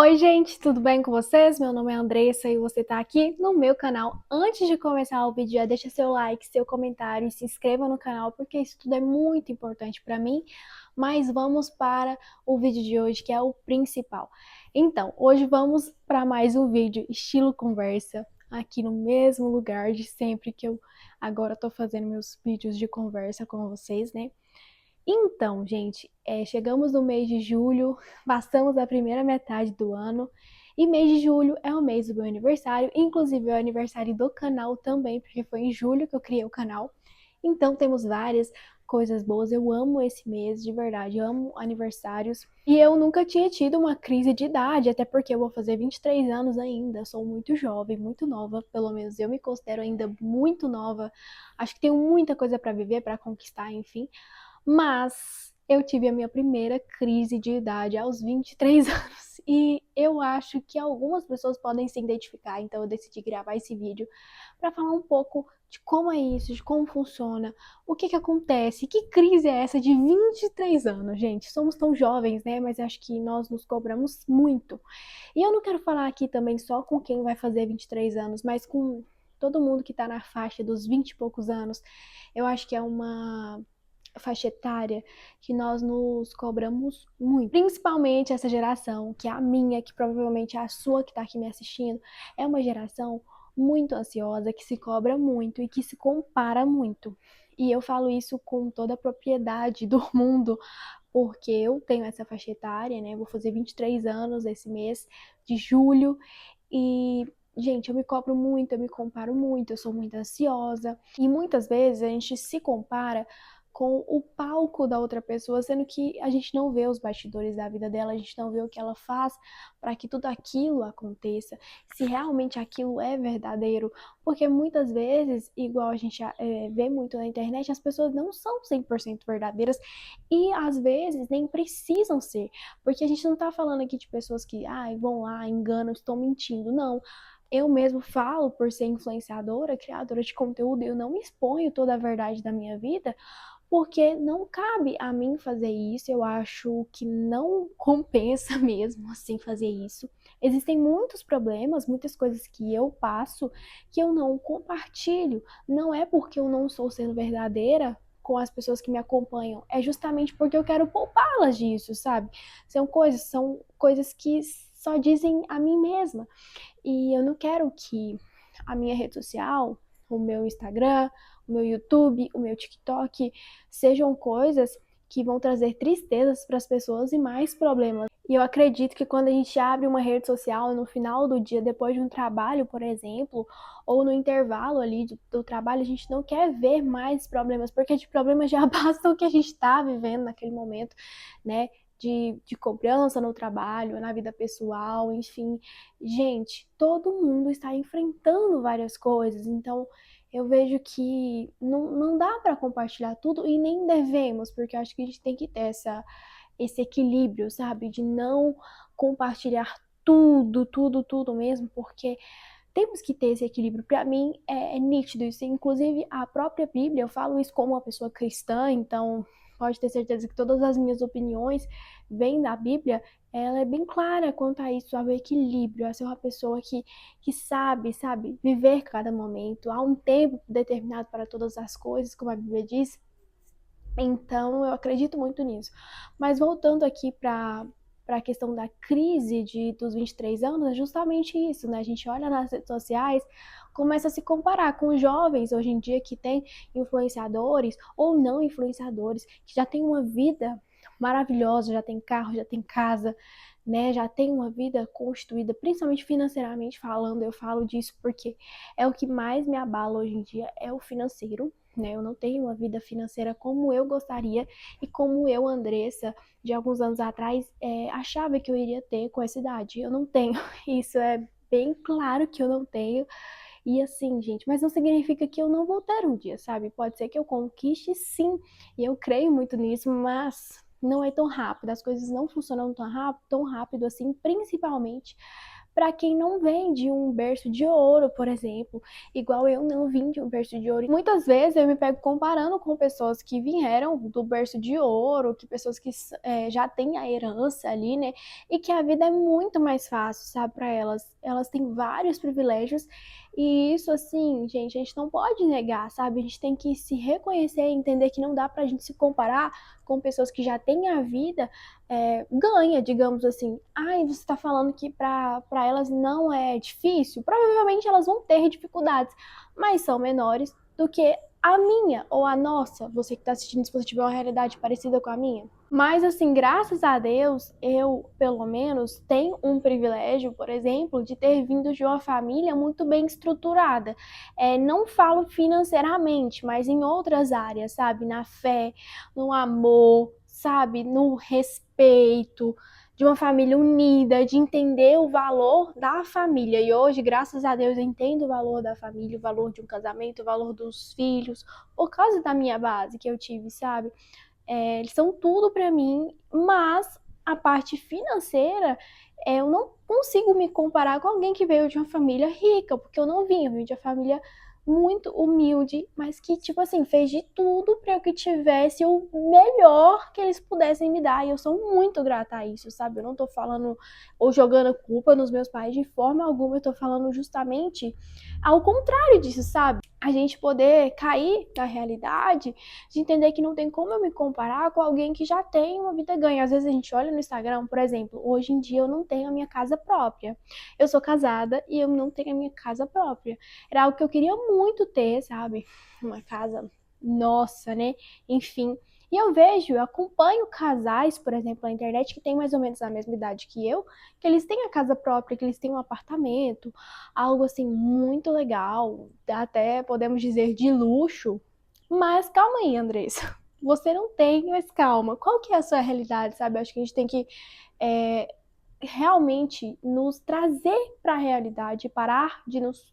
Oi, gente, tudo bem com vocês? Meu nome é Andressa e você tá aqui no meu canal. Antes de começar o vídeo, já deixa seu like, seu comentário e se inscreva no canal, porque isso tudo é muito importante para mim. Mas vamos para o vídeo de hoje, que é o principal. Então, hoje vamos para mais um vídeo estilo conversa, aqui no mesmo lugar de sempre que eu agora tô fazendo meus vídeos de conversa com vocês, né? Então, gente, chegamos no mês de julho, passamos a primeira metade do ano, e mês de julho é o mês do meu aniversário, inclusive é o aniversário do canal também, porque foi em julho que eu criei o canal. Então temos várias coisas boas, eu amo esse mês, de verdade, eu amo aniversários. E eu nunca tinha tido uma crise de idade, até porque eu vou fazer 23 anos ainda, sou muito jovem, muito nova, pelo menos eu me considero ainda muito nova. Acho que tenho muita coisa para viver, para conquistar, enfim. Mas eu tive a minha primeira crise de idade aos 23 anos e eu acho que algumas pessoas podem se identificar, então eu decidi gravar esse vídeo para falar um pouco de como é isso, de como funciona, o que que acontece, que crise é essa de 23 anos, gente? Somos tão jovens, né? Mas acho que nós nos cobramos muito. E eu não quero falar aqui também só com quem vai fazer 23 anos, mas com todo mundo que tá na faixa dos 20 e poucos anos. Eu acho que é uma faixa etária que nós nos cobramos muito. Principalmente essa geração, que é a minha, que provavelmente é a sua que está aqui me assistindo, é uma geração muito ansiosa, que se cobra muito e que se compara muito. E eu falo isso com toda a propriedade do mundo, porque eu tenho essa faixa etária, né? Vou fazer 23 anos esse mês de julho e gente, eu me cobro muito, eu me comparo muito, eu sou muito ansiosa e muitas vezes a gente se compara com o palco da outra pessoa, sendo que a gente não vê os bastidores da vida dela, a gente não vê o que ela faz para que tudo aquilo aconteça, se realmente aquilo é verdadeiro, porque muitas vezes, igual a gente vê muito na internet, as pessoas não são 100% verdadeiras e às vezes nem precisam ser, porque a gente não tá falando aqui de pessoas que vão lá, enganam, estão mentindo, não. Eu mesmo falo por ser influenciadora, criadora de conteúdo, eu não exponho toda a verdade da minha vida, porque não cabe a mim fazer isso, eu acho que não compensa mesmo assim fazer isso. Existem muitos problemas, muitas coisas que eu passo que eu não compartilho. Não é porque eu não estou sendo verdadeira com as pessoas que me acompanham, é justamente porque eu quero poupá-las disso, sabe? São coisas que só dizem a mim mesma. E eu não quero que a minha rede social, o meu Instagram, o meu YouTube, o meu TikTok, sejam coisas que vão trazer tristezas para as pessoas e mais problemas. E eu acredito que quando a gente abre uma rede social no final do dia, depois de um trabalho, por exemplo, ou no intervalo ali do trabalho, a gente não quer ver mais problemas, porque de problemas já basta o que a gente está vivendo naquele momento, né? De cobrança no trabalho, na vida pessoal, enfim. Gente, todo mundo está enfrentando várias coisas, então eu vejo que não dá para compartilhar tudo e nem devemos, porque eu acho que a gente tem que ter esse equilíbrio, sabe? De não compartilhar tudo, tudo, tudo mesmo, porque temos que ter esse equilíbrio. Para mim é nítido isso. Inclusive, a própria Bíblia, eu falo isso como uma pessoa cristã, então pode ter certeza que todas as minhas opiniões vêm da Bíblia. Ela é bem clara quanto a isso, ao equilíbrio, a ser uma pessoa que sabe, viver cada momento. Há um tempo determinado para todas as coisas, como a Bíblia diz. Então, eu acredito muito nisso. Mas voltando aqui para a questão da crise dos 23 anos, é justamente isso, né? A gente olha nas redes sociais, começa a se comparar com os jovens hoje em dia que tem influenciadores ou não influenciadores, que já tem uma vida maravilhosa, já tem carro, já tem casa, né? Já tem uma vida constituída, principalmente financeiramente falando. Eu falo disso porque é o que mais me abala hoje em dia, é o financeiro, né? Eu não tenho uma vida financeira como eu gostaria e como eu, Andressa, de alguns anos atrás, achava que eu iria ter com essa idade. Eu não tenho. Isso é bem claro que eu não tenho. E assim, gente, mas não significa que eu não vou ter um dia, sabe? Pode ser que eu conquiste sim, e eu creio muito nisso, mas não é tão rápido. As coisas não funcionam tão rápido assim, principalmente para quem não vem de um berço de ouro, por exemplo, igual eu não vim de um berço de ouro. Muitas vezes eu me pego comparando com pessoas que vieram do berço de ouro, que pessoas que já têm a herança ali, né? E que a vida é muito mais fácil, sabe, para elas. Elas têm vários privilégios e isso, assim, gente, a gente não pode negar, sabe? A gente tem que se reconhecer e entender que não dá pra gente se comparar com pessoas que já têm a vida ganha, digamos assim. Ai, você tá falando que pra elas não é difícil? Provavelmente elas vão ter dificuldades, mas são menores do que a minha ou a nossa. Você que tá assistindo, se você tiver uma realidade parecida com a minha. Mas, assim, graças a Deus, eu, pelo menos, tenho um privilégio, por exemplo, de ter vindo de uma família muito bem estruturada. Não falo financeiramente, mas em outras áreas, sabe? Na fé, no amor, sabe? No respeito, de uma família unida, de entender o valor da família. E hoje, graças a Deus, eu entendo o valor da família, o valor de um casamento, o valor dos filhos, por causa da minha base que eu tive, sabe? Eles são tudo para mim, mas a parte financeira, eu não consigo me comparar com alguém que veio de uma família rica, porque eu vim de uma família muito humilde, mas que, tipo assim, fez de tudo para eu que tivesse o melhor que eles pudessem me dar, e eu sou muito grata a isso, sabe? Eu não tô falando ou jogando culpa nos meus pais de forma alguma, eu tô falando justamente ao contrário disso, sabe? A gente poder cair na realidade de entender que não tem como eu me comparar com alguém que já tem uma vida ganha. Às vezes a gente olha no Instagram, por exemplo, hoje em dia eu não tenho a minha casa própria. Eu sou casada e eu não tenho a minha casa própria. Era algo que eu queria muito ter, sabe? Uma casa nossa, né? Enfim. E eu acompanho casais, por exemplo, na internet, que têm mais ou menos a mesma idade que eu, que eles têm a casa própria, que eles têm um apartamento, algo assim muito legal, até podemos dizer de luxo, mas calma aí, Andressa. Você não tem, mas calma. Qual que é a sua realidade, sabe? Eu acho que a gente tem que é, realmente nos trazer para a realidade, parar de nos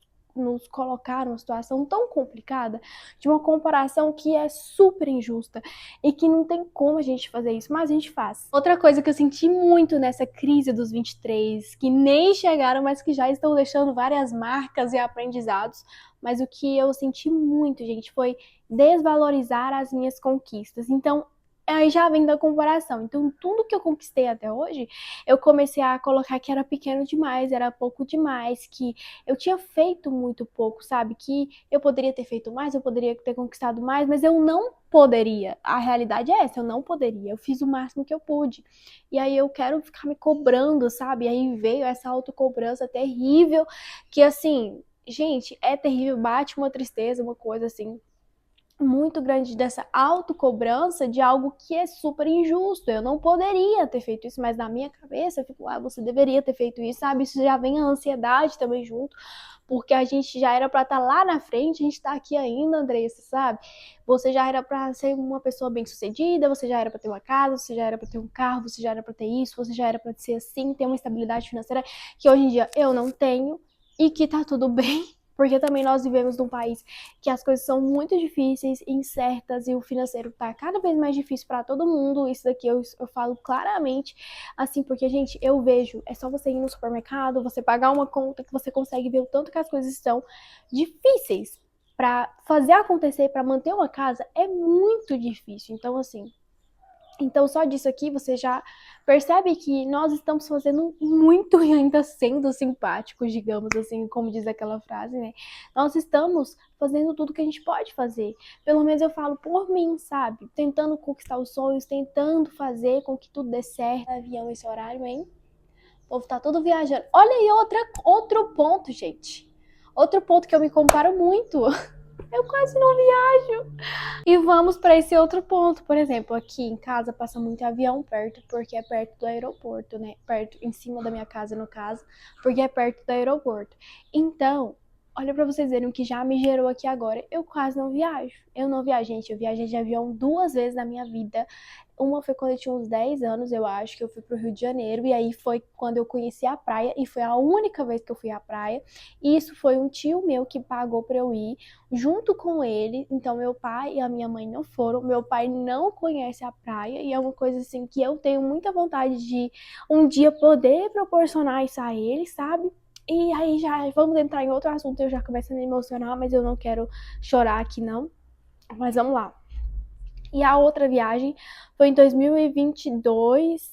colocar numa situação tão complicada, de uma comparação que é super injusta e que não tem como a gente fazer isso, mas a gente faz. Outra coisa que eu senti muito nessa crise dos 23, que nem chegaram, mas que já estão deixando várias marcas e aprendizados, mas o que eu senti muito, gente, foi desvalorizar as minhas conquistas. Então, aí já vem da comparação. Então, tudo que eu conquistei até hoje, eu comecei a colocar que era pequeno demais, era pouco demais, que eu tinha feito muito pouco, sabe? Que eu poderia ter feito mais, eu poderia ter conquistado mais, mas eu não poderia. A realidade é essa, eu não poderia. Eu fiz o máximo que eu pude. E aí eu quero ficar me cobrando, sabe? E aí veio essa autocobrança terrível, que assim, gente, é terrível, bate uma tristeza, uma coisa assim muito grande dessa autocobrança de algo que é super injusto. Eu não poderia ter feito isso, mas na minha cabeça eu fico, você deveria ter feito isso, sabe? Isso já vem a ansiedade também junto, porque a gente já era pra estar lá na frente, a gente tá aqui ainda, Andressa, sabe? Você já era pra ser uma pessoa bem-sucedida, você já era pra ter uma casa, você já era pra ter um carro, você já era pra ter isso, você já era pra ser assim, ter uma estabilidade financeira que hoje em dia eu não tenho e que tá tudo bem. Porque também nós vivemos num país que as coisas são muito difíceis, incertas, e o financeiro tá cada vez mais difícil para todo mundo. Isso daqui eu falo claramente, assim, porque, gente, eu vejo, é só você ir no supermercado, você pagar uma conta, que você consegue ver o tanto que as coisas estão difíceis. Para fazer acontecer, para manter uma casa, é muito difícil. Então, só disso aqui você já percebe que nós estamos fazendo muito e ainda sendo simpáticos, digamos assim, como diz aquela frase, né? Nós estamos fazendo tudo que a gente pode fazer. Pelo menos eu falo por mim, sabe? Tentando conquistar os sonhos, tentando fazer com que tudo dê certo. Avião esse horário, hein? O povo tá todo viajando. Olha aí outro ponto, gente. Outro ponto que eu me comparo muito. Eu quase não viajo. E vamos para esse outro ponto, por exemplo, aqui em casa passa muito avião perto, porque é perto do aeroporto, né? Perto, em cima da minha casa, no caso, porque é perto do aeroporto. Então, olha para vocês verem o que já me gerou aqui agora. Eu quase não viajo. Eu não viajo, gente. Eu viajei de avião 2 vezes na minha vida. Uma foi quando eu tinha uns 10 anos, eu acho, que eu fui pro Rio de Janeiro, e aí foi quando eu conheci a praia, e foi a única vez que eu fui à praia. E isso foi um tio meu que pagou pra eu ir, junto com ele. Então meu pai e a minha mãe não foram. Meu pai não conhece a praia, e é uma coisa assim que eu tenho muita vontade de um dia poder proporcionar isso a ele, sabe? E aí já vamos entrar em outro assunto, eu já começo a me emocionar, mas eu não quero chorar aqui não. Mas vamos lá. E a outra viagem foi em 2022.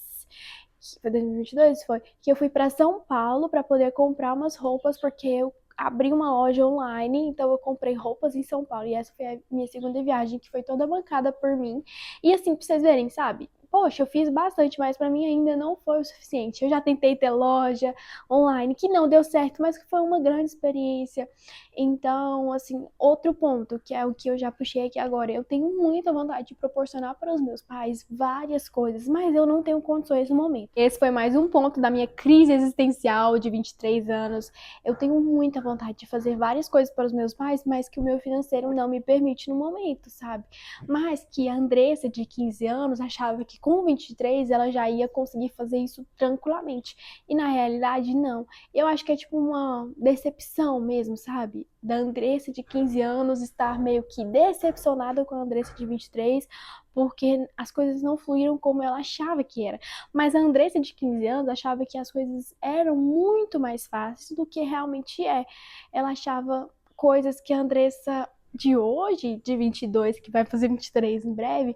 Foi 2022? Foi. Que eu fui para São Paulo para poder comprar umas roupas, porque eu abri uma loja online, então eu comprei roupas em São Paulo. E essa foi a minha segunda viagem, que foi toda bancada por mim. E assim, pra vocês verem, sabe? Poxa, eu fiz bastante, mas para mim ainda não foi o suficiente. Eu já tentei ter loja online, que não deu certo, mas que foi uma grande experiência. Então, assim, outro ponto, que é o que eu já puxei aqui agora, eu tenho muita vontade de proporcionar para os meus pais várias coisas, mas eu não tenho condições no momento. Esse foi mais um ponto da minha crise existencial de 23 anos. Eu tenho muita vontade de fazer várias coisas para os meus pais, mas que o meu financeiro não me permite no momento, sabe? Mas que a Andressa, de 15 anos, achava que com 23 ela já ia conseguir fazer isso tranquilamente. E na realidade, não. Eu acho que é tipo uma decepção mesmo, sabe? Da Andressa de 15 anos estar meio que decepcionada com a Andressa de 23, porque as coisas não fluíram como ela achava que era. Mas a Andressa de 15 anos achava que as coisas eram muito mais fáceis do que realmente é. Ela achava coisas que a Andressa de hoje, de 22, que vai fazer 23 em breve,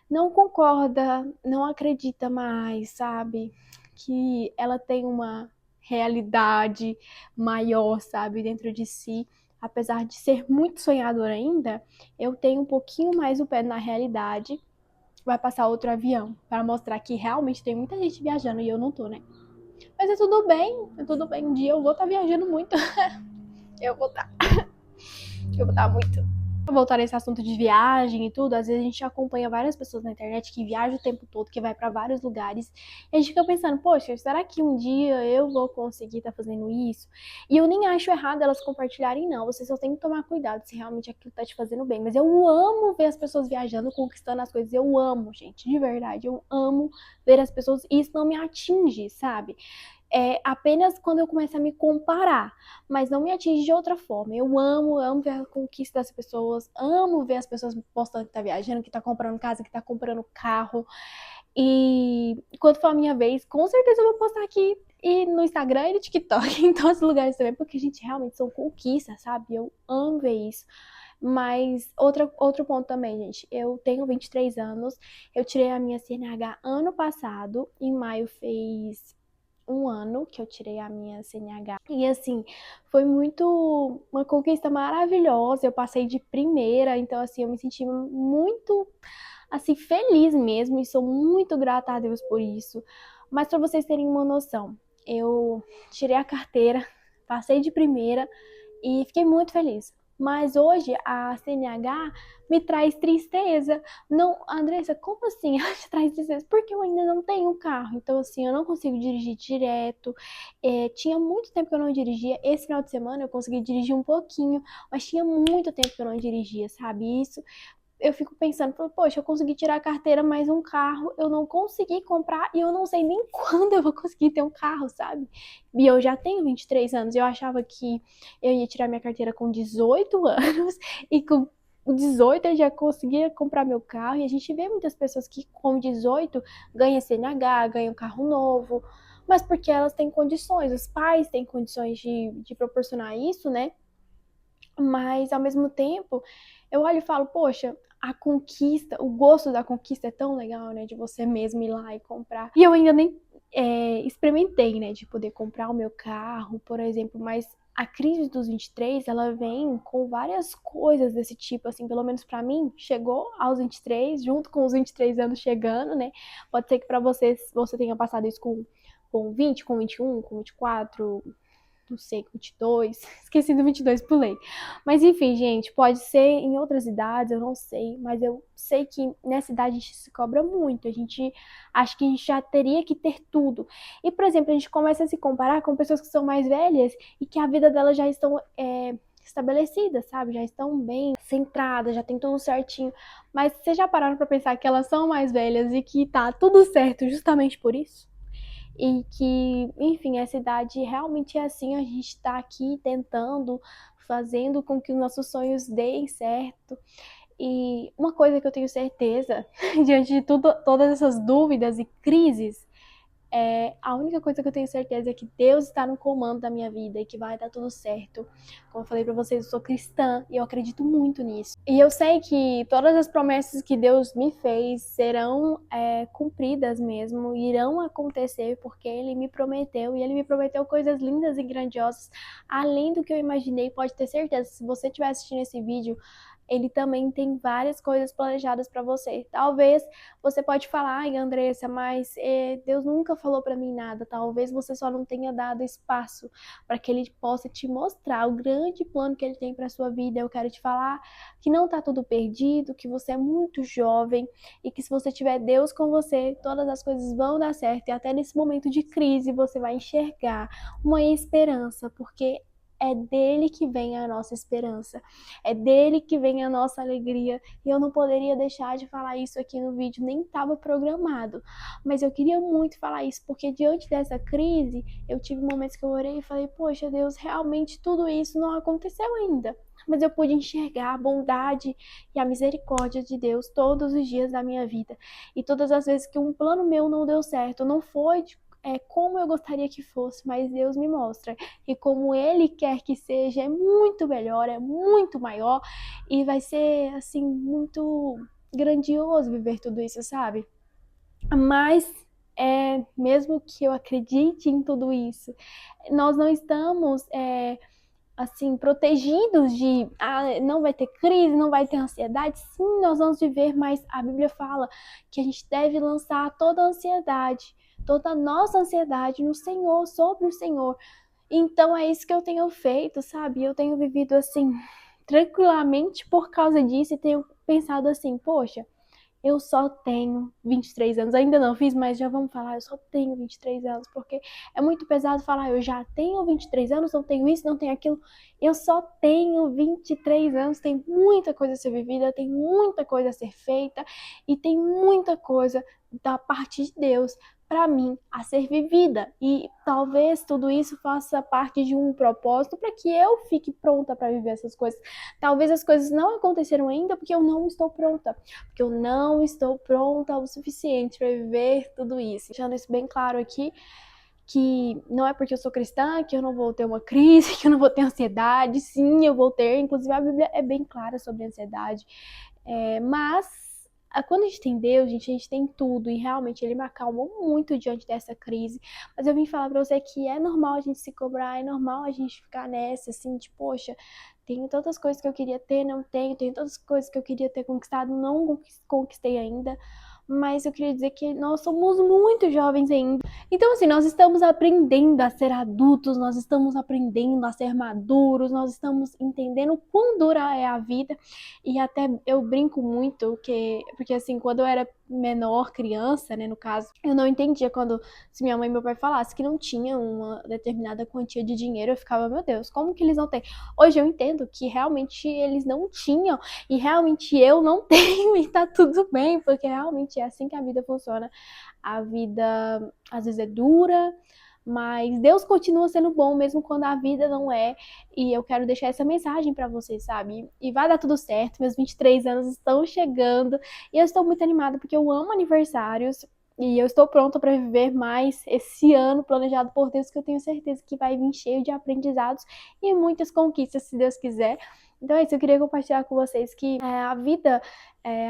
não concorda, não acredita mais, sabe? Que ela tem uma realidade maior, sabe, dentro de si. Apesar de ser muito sonhadora ainda, eu tenho um pouquinho mais o pé na realidade. Vai passar outro avião para mostrar que realmente tem muita gente viajando e eu não tô, né? Mas é tudo bem, é tudo bem. Um dia eu vou estar viajando muito. eu vou estar. Eu vou estar muito. Voltar nesse assunto de viagem e tudo, às vezes a gente acompanha várias pessoas na internet que viajam o tempo todo, que vai para vários lugares, e a gente fica pensando, poxa, será que um dia eu vou conseguir estar fazendo isso? E eu nem acho errado elas compartilharem, não. Você só tem que tomar cuidado se realmente aquilo tá te fazendo bem. Mas eu amo ver as pessoas viajando, conquistando as coisas. Eu amo, gente, de verdade. Eu amo ver as pessoas, e isso não me atinge, sabe? É apenas quando eu começo a me comparar, mas não me atinge de outra forma. Eu amo ver a conquista das pessoas, amo ver as pessoas postando que tá viajando, que tá comprando casa, que tá comprando carro. E quando for a minha vez, com certeza eu vou postar aqui e no Instagram e no TikTok, em todos os lugares também, porque a gente realmente são conquistas, sabe? Eu amo ver isso. Mas outro ponto também, gente. Eu tenho 23 anos, eu tirei a minha CNH ano passado, em maio fez um ano que eu tirei a minha CNH. E assim, foi muito uma conquista maravilhosa. Eu passei de primeira, então assim, eu me senti muito assim feliz mesmo e sou muito grata a Deus por isso. Mas para vocês terem uma noção, eu tirei a carteira, passei de primeira e fiquei muito feliz. Mas hoje a CNH me traz tristeza. Não, Andressa, como assim ela te traz tristeza? Porque eu ainda não tenho um carro. Então, assim, eu não consigo dirigir direto. Tinha muito tempo que eu não dirigia. Esse final de semana eu consegui dirigir um pouquinho, mas tinha muito tempo que eu não dirigia, sabe? Isso eu fico pensando, poxa, eu consegui tirar a carteira, mas um carro eu não consegui comprar e eu não sei nem quando eu vou conseguir ter um carro, sabe? E eu já tenho 23 anos, eu achava que eu ia tirar minha carteira com 18 anos e com 18 eu já conseguia comprar meu carro. E a gente vê muitas pessoas que com 18 ganham CNH, ganham carro novo, mas porque elas têm condições, os pais têm condições de proporcionar isso, né? Mas ao mesmo tempo, eu olho e falo, poxa, a conquista, o gosto da conquista é tão legal, né? De você mesmo ir lá e comprar. E eu ainda nem experimentei, né? De poder comprar o meu carro, por exemplo, mas a crise dos 23, ela vem com várias coisas desse tipo, assim, pelo menos pra mim, chegou aos 23, junto com os 23 anos chegando, né? Pode ser que pra você tenha passado isso com 20, com 21, com 24, não sei, 22, esqueci do 22, pulei. Mas enfim, gente, pode ser em outras idades, eu não sei, mas eu sei que nessa idade a gente se cobra muito, a gente acha que a gente já teria que ter tudo. E, por exemplo, a gente começa a se comparar com pessoas que são mais velhas e que a vida delas já estão estabelecidas, sabe? Já estão bem centradas, já tem tudo certinho. Mas vocês já pararam pra pensar que elas são mais velhas e que tá tudo certo justamente por isso? E que, enfim, essa idade realmente é assim, a gente tá aqui tentando, fazendo com que os nossos sonhos deem certo. E uma coisa que eu tenho certeza, diante de tudo, todas essas dúvidas e crises, a única coisa que eu tenho certeza é que Deus está no comando da minha vida e que vai dar tudo certo. Como eu falei pra vocês, eu sou cristã e eu acredito muito nisso. E eu sei que todas as promessas que Deus me fez serão cumpridas mesmo, irão acontecer porque Ele me prometeu e Ele me prometeu coisas lindas e grandiosas, além do que eu imaginei. Pode ter certeza, se você estiver assistindo esse vídeo, ele também tem várias coisas planejadas para você. Talvez você pode falar, ai, Andressa, mas Deus nunca falou para mim nada. Talvez você só não tenha dado espaço para que Ele possa te mostrar o grande plano que Ele tem para sua vida. Eu quero te falar que não tá tudo perdido, que você é muito jovem e que se você tiver Deus com você, todas as coisas vão dar certo. E até nesse momento de crise você vai enxergar uma esperança, porque é dele que vem a nossa esperança, é dele que vem a nossa alegria. E eu não poderia deixar de falar isso aqui no vídeo, nem estava programado, mas eu queria muito falar isso, porque diante dessa crise, eu tive momentos que eu orei e falei, poxa Deus, realmente tudo isso não aconteceu ainda, mas eu pude enxergar a bondade e a misericórdia de Deus todos os dias da minha vida. E todas as vezes que um plano meu não deu certo, não foi como eu gostaria que fosse, mas Deus me mostra. E como Ele quer que seja, é muito melhor, é muito maior. E vai ser, assim, muito grandioso viver tudo isso, sabe? Mas, mesmo que eu acredite em tudo isso, nós não estamos assim, protegidos de não vai ter crise, não vai ter ansiedade. Sim, nós vamos viver, mas a Bíblia fala que a gente deve lançar toda a ansiedade, toda a nossa ansiedade no Senhor, sobre o Senhor. Então é isso que eu tenho feito, sabe? Eu tenho vivido assim, tranquilamente por causa disso e tenho pensado assim, poxa, eu só tenho 23 anos. Ainda não fiz, mas já vamos falar, eu só tenho 23 anos, porque é muito pesado falar, eu já tenho 23 anos, não tenho isso, não tenho aquilo. Eu só tenho 23 anos, tem muita coisa a ser vivida, tem muita coisa a ser feita e tem muita coisa da parte de Deus para mim a ser vivida. E talvez tudo isso faça parte de um propósito para que eu fique pronta para viver essas coisas. Talvez as coisas não aconteceram ainda porque eu não estou pronta, porque eu não estou pronta o suficiente para viver tudo isso. Deixando isso bem claro aqui, que não é porque eu sou cristã que eu não vou ter uma crise, que eu não vou ter ansiedade. Sim, eu vou ter. Inclusive a Bíblia é bem clara sobre ansiedade. Mas quando a gente tem Deus, a gente tem tudo, e realmente Ele me acalmou muito diante dessa crise. Mas eu vim falar pra você que é normal a gente se cobrar, é normal a gente ficar nessa, assim, de, poxa, tenho tantas coisas que eu queria ter, não tenho, tenho tantas coisas que eu queria ter conquistado, não conquistei ainda. Mas eu queria dizer que nós somos muito jovens ainda. Então, assim, nós estamos aprendendo a ser adultos, nós estamos aprendendo a ser maduros, nós estamos entendendo o quão dura é a vida. E até eu brinco muito, porque assim, quando eu era menor, criança, né, no caso, eu não entendia quando, se minha mãe e meu pai falassem que não tinha uma determinada quantia de dinheiro, eu ficava, meu Deus, como que eles não têm? Hoje eu entendo que realmente eles não tinham, e realmente eu não tenho, e tá tudo bem, porque realmente é assim que a vida funciona. A vida às vezes é dura, mas Deus continua sendo bom mesmo quando a vida não é. E eu quero deixar essa mensagem pra vocês, sabe? E vai dar tudo certo. Meus 23 anos estão chegando e eu estou muito animada porque eu amo aniversários. E eu estou pronta para viver mais esse ano planejado por Deus, que eu tenho certeza que vai vir cheio de aprendizados e muitas conquistas, se Deus quiser. Então é isso, eu queria compartilhar com vocês que a vida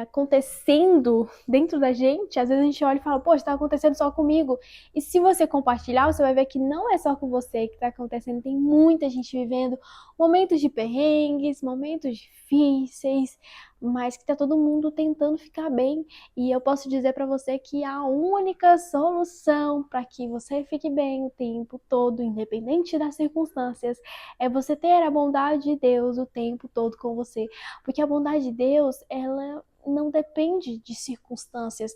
acontecendo dentro da gente, às vezes a gente olha e fala, poxa, tá acontecendo só comigo. E se você compartilhar, você vai ver que não é só com você que tá acontecendo, tem muita gente vivendo momentos de perrengues, momentos difíceis, mas que tá todo mundo tentando ficar bem. E eu posso dizer para você que a única solução para que você fique bem o tempo todo, independente das circunstâncias, é você ter a bondade de Deus o tempo todo com você. Porque a bondade de Deus, ela não depende de circunstâncias.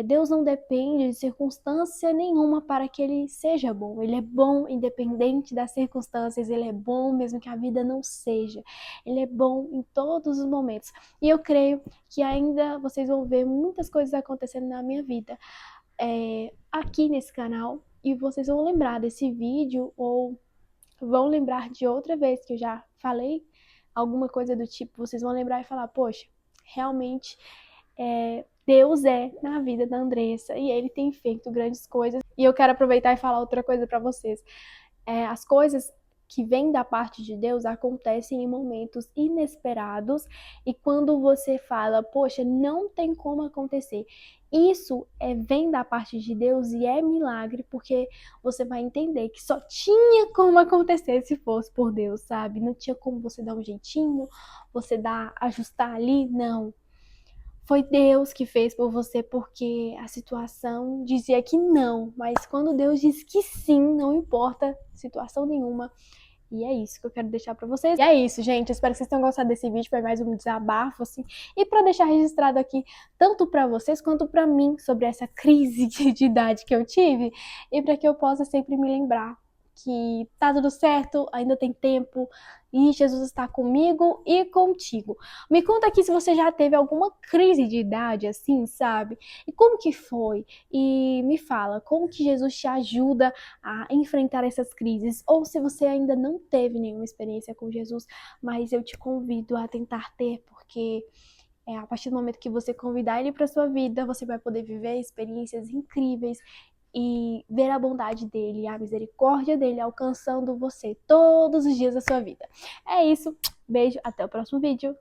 Deus não depende de circunstância nenhuma para que ele seja bom. Ele é bom independente das circunstâncias, ele é bom mesmo que a vida não seja. Ele é bom em todos os momentos. E eu creio que ainda vocês vão ver muitas coisas acontecendo na minha vida aqui nesse canal, e vocês vão lembrar desse vídeo ou vão lembrar de outra vez que eu já falei alguma coisa do tipo, vocês vão lembrar e falar, poxa, realmente Deus na vida da Andressa e ele tem feito grandes coisas. E eu quero aproveitar e falar outra coisa para vocês. As coisas que vêm da parte de Deus acontecem em momentos inesperados, e quando você fala, poxa, não tem como acontecer, isso vem da parte de Deus e é milagre, porque você vai entender que só tinha como acontecer se fosse por Deus, sabe? Não tinha como você dar um jeitinho, você ajustar ali, não. Foi Deus que fez por você, porque a situação dizia que não, mas quando Deus diz que sim, não importa situação nenhuma. E é isso que eu quero deixar pra vocês. E é isso, gente. Espero que vocês tenham gostado desse vídeo. Foi mais um desabafo, assim. E pra deixar registrado aqui, tanto pra vocês quanto pra mim, sobre essa crise de idade que eu tive. E pra que eu possa sempre me lembrar que tá tudo certo, ainda tem tempo. E Jesus está comigo e contigo. Me conta aqui se você já teve alguma crise de idade, assim, sabe? E como que foi? E me fala, como que Jesus te ajuda a enfrentar essas crises? Ou se você ainda não teve nenhuma experiência com Jesus, mas eu te convido a tentar ter, porque a partir do momento que você convidar ele para sua vida, você vai poder viver experiências incríveis e ver a bondade dele, a misericórdia dele alcançando você todos os dias da sua vida. É isso, beijo, até o próximo vídeo.